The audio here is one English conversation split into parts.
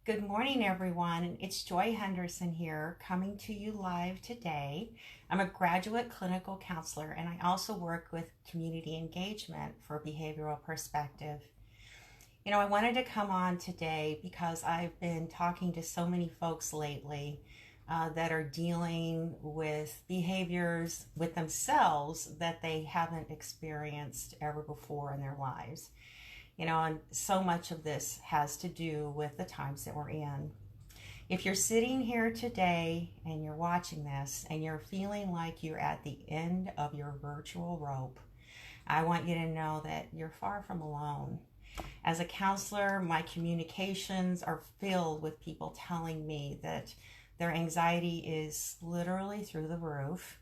Good morning, everyone. It's Joy Henderson here, coming to you live today. I'm a graduate clinical counselor, and I also work with community engagement for behavioral perspective. I wanted to come on today because I've been talking to so many folks lately that are dealing with behaviors with themselves that they haven't experienced ever before in their lives. And so much of this has to do with the times that we're in. If you're sitting here today and you're watching this and you're feeling like you're at the end of your virtual rope, I want you to know that you're far from alone. As a counselor, my communications are filled with people telling me that their anxiety is literally through the roof.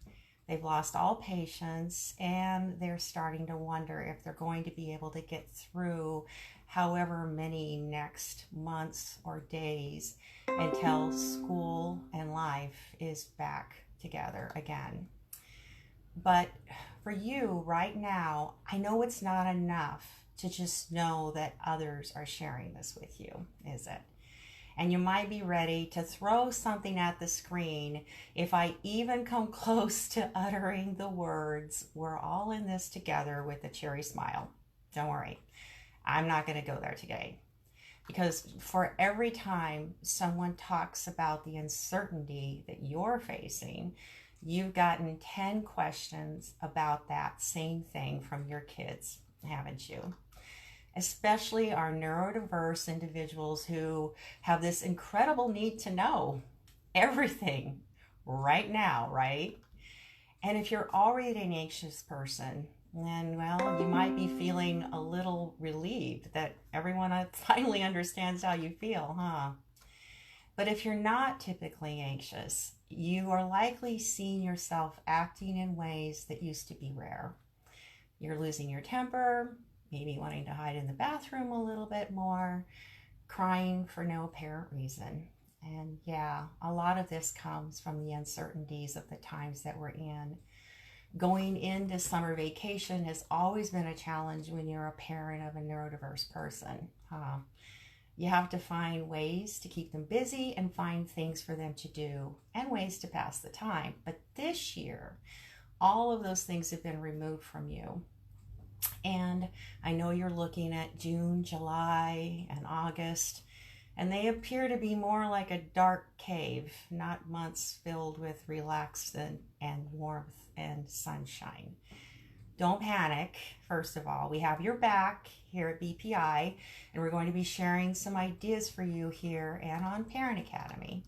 They've lost all patience and they're starting to wonder if they're going to be able to get through however many next months or days until school and life is back together again. But for you right now, I know it's not enough to just know that others are sharing this with you, is it? And you might be ready to throw something at the screen if I even come close to uttering the words, "We're all in this together," with a cheery smile. Don't worry, I'm not going to go there today. Because for every time someone talks about the uncertainty that you're facing, you've gotten 10 questions about that same thing from your kids, haven't you? Especially our neurodiverse individuals who have this incredible need to know everything right now, right? And if you're already an anxious person, then, well, you might be feeling a little relieved that everyone finally understands how you feel, huh? But if you're not typically anxious, you are likely seeing yourself acting in ways that used to be rare. You're losing your temper, maybe wanting to hide in the bathroom a little bit more, crying for no apparent reason. And yeah, a lot of this comes from the uncertainties of the times that we're in. Going into summer vacation has always been a challenge when you're a parent of a neurodiverse person. You have to find ways to keep them busy and find things for them to do and ways to pass the time. But this year, all of those things have been removed from you. And I know you're looking at June, July, and August, and they appear to be more like a dark cave, not months filled with relaxed and warmth and sunshine. Don't panic. First of all, we have your back here at BPI, and we're going to be sharing some ideas for you here and on Parent Academy.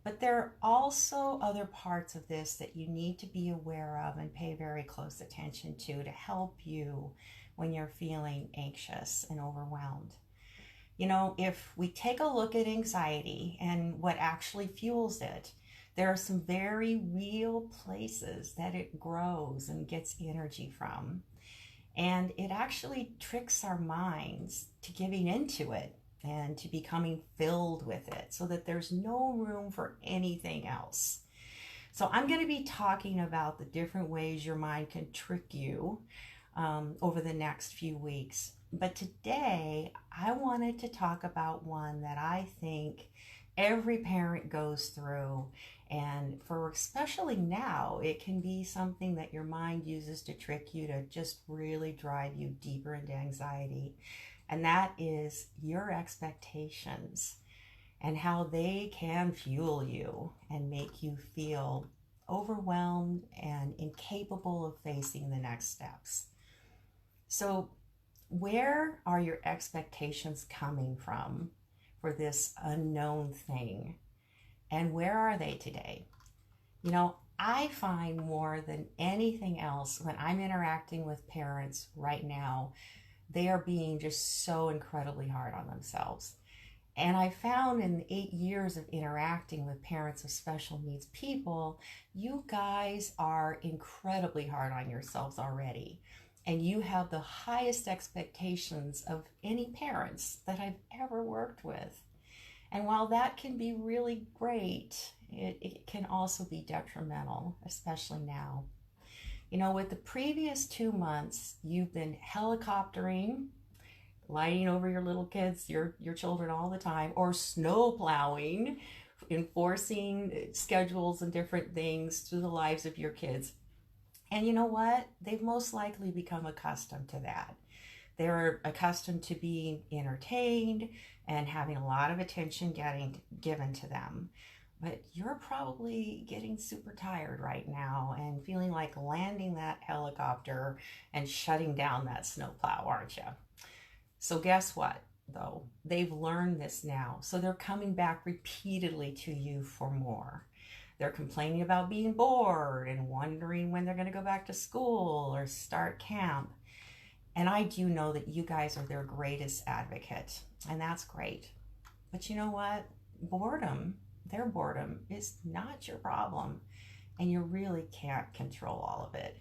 But there are also other parts of this that you need to be aware of and pay very close attention to help you when you're feeling anxious and overwhelmed. If we take a look at anxiety and what actually fuels it, there are some very real places that it grows and gets energy from. And it actually tricks our minds to giving into it and to becoming filled with it so that there's no room for anything else. So I'm going to be talking about the different ways your mind can trick you over the next few weeks. But today, I wanted to talk about one that I think every parent goes through. And for especially now, it can be something that your mind uses to trick you to just really drive you deeper into anxiety. And that is your expectations and how they can fuel you and make you feel overwhelmed and incapable of facing the next steps. So, where are your expectations coming from for this unknown thing? And where are they today? I find more than anything else when I'm interacting with parents right now, they are being just so incredibly hard on themselves. And I found in 8 years of interacting with parents of special needs people, you guys are incredibly hard on yourselves already. And you have the highest expectations of any parents that I've ever worked with. And while that can be really great, it can also be detrimental, especially now. With the previous 2 months, you've been helicoptering, lighting over your little kids, your children all the time, or snow plowing, enforcing schedules and different things through the lives of your kids. And you know what? They've most likely become accustomed to that. They're accustomed to being entertained and having a lot of attention getting given to them. But you're probably getting super tired right now and feeling like landing that helicopter and shutting down that snowplow, aren't you? So guess what, though? They've learned this now. So they're coming back repeatedly to you for more. They're complaining about being bored and wondering when they're going to go back to school or start camp. And I do know that you guys are their greatest advocate, and that's great. But you know what? Boredom, their boredom, is not your problem, and you really can't control all of it.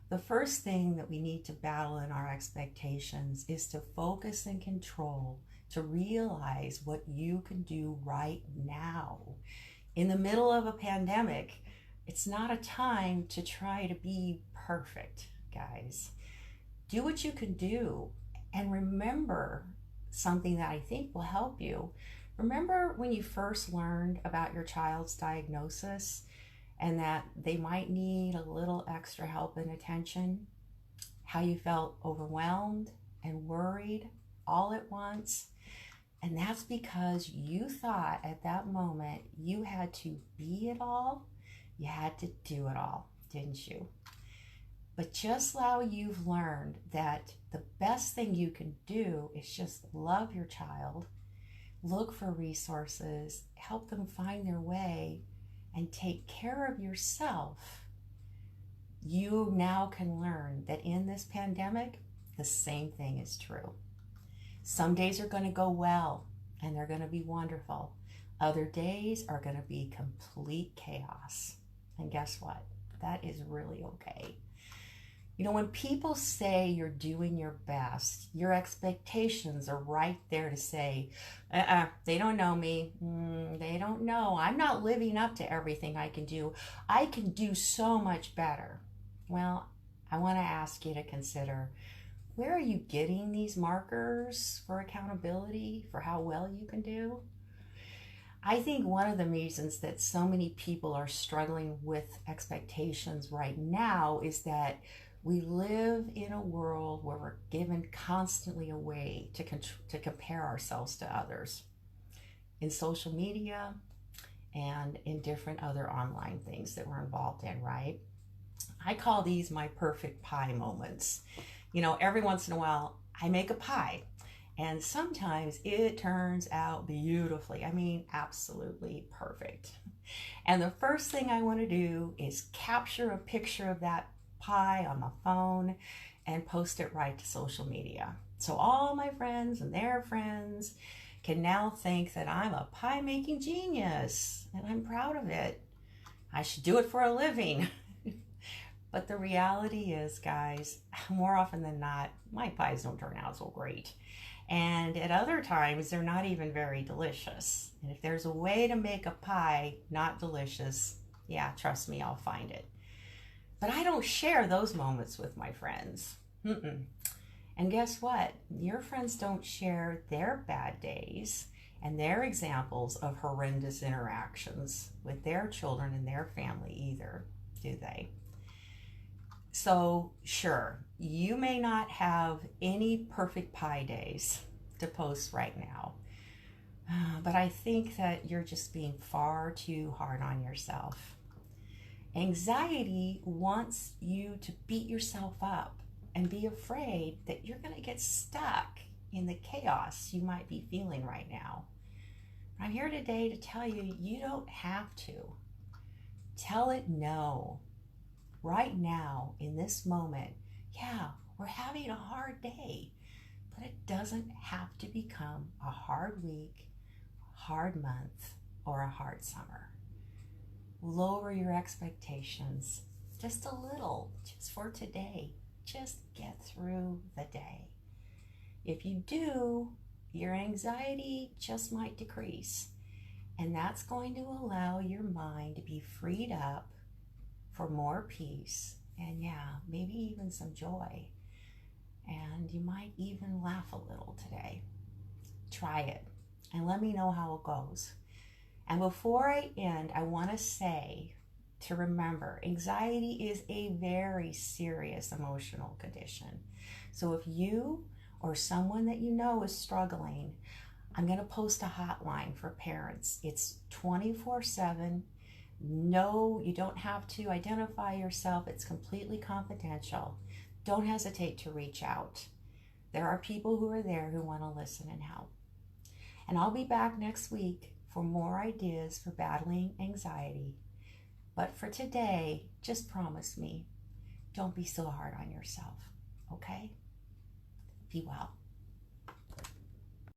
The first thing that we need to battle in our expectations is to focus and control, to realize what you can do right now. In the middle of a pandemic, it's not a time to try to be perfect, guys. Do what you can do, and remember something that I think will help you. Remember when you first learned about your child's diagnosis and that they might need a little extra help and attention? How you felt overwhelmed and worried all at once? And that's because you thought at that moment you had to be it all, you had to do it all, didn't you? But just now you've learned that the best thing you can do is just love your child, look for resources, help them find their way, and take care of yourself. You now can learn that in this pandemic, the same thing is true. Some days are going to go well and they're going to be wonderful. Other days are going to be complete chaos. And guess what? That is really okay. You know, when people say you're doing your best, your expectations are right there to say, they don't know me. They don't know. I'm not living up to everything I can do. I can do so much better. Well, I want to ask you to consider, where are you getting these markers for accountability, for how well you can do? I think one of the reasons that so many people are struggling with expectations right now is that we live in a world where we're given constantly a way to compare ourselves to others in social media and in different other online things that we're involved in, right? I call these my perfect pie moments. You know, every once in a while I make a pie and sometimes it turns out beautifully. I mean, absolutely perfect. And the first thing I want to do is capture a picture of that pie on my phone and post it right to social media. So all my friends and their friends can now think that I'm a pie making genius and I'm proud of it. I should do it for a living. But the reality is, guys, more often than not, my pies don't turn out so great. And at other times, they're not even very delicious. And if there's a way to make a pie not delicious, yeah, trust me, I'll find it. But I don't share those moments with my friends. And guess what? Your friends don't share their bad days and their examples of horrendous interactions with their children and their family either, do they? So sure, you may not have any perfect pie days to post right now, but I think that you're just being far too hard on yourself. Anxiety wants you to beat yourself up and be afraid that you're going to get stuck in the chaos you might be feeling right now. I'm here today to tell you, you don't have to. Tell it no. Right now, in this moment, yeah, we're having a hard day, but it doesn't have to become a hard week, hard month, or a hard summer. Lower your expectations just a little, just for today. Just get through the day. If you do, your anxiety just might decrease, and that's going to allow your mind to be freed up for more peace and, yeah, maybe even some joy. and you might even laugh a little today. Try it and let me know how it goes. And before I end, I want to say to remember, anxiety is a very serious emotional condition. So if you or someone that you know is struggling, I'm going to post a hotline for parents. It's 24/7. No, you don't have to identify yourself. It's completely confidential. Don't hesitate to reach out. There are people who are there who want to listen and help. And I'll be back next week for more ideas for battling anxiety. But for today, just promise me, don't be so hard on yourself, okay? Be well.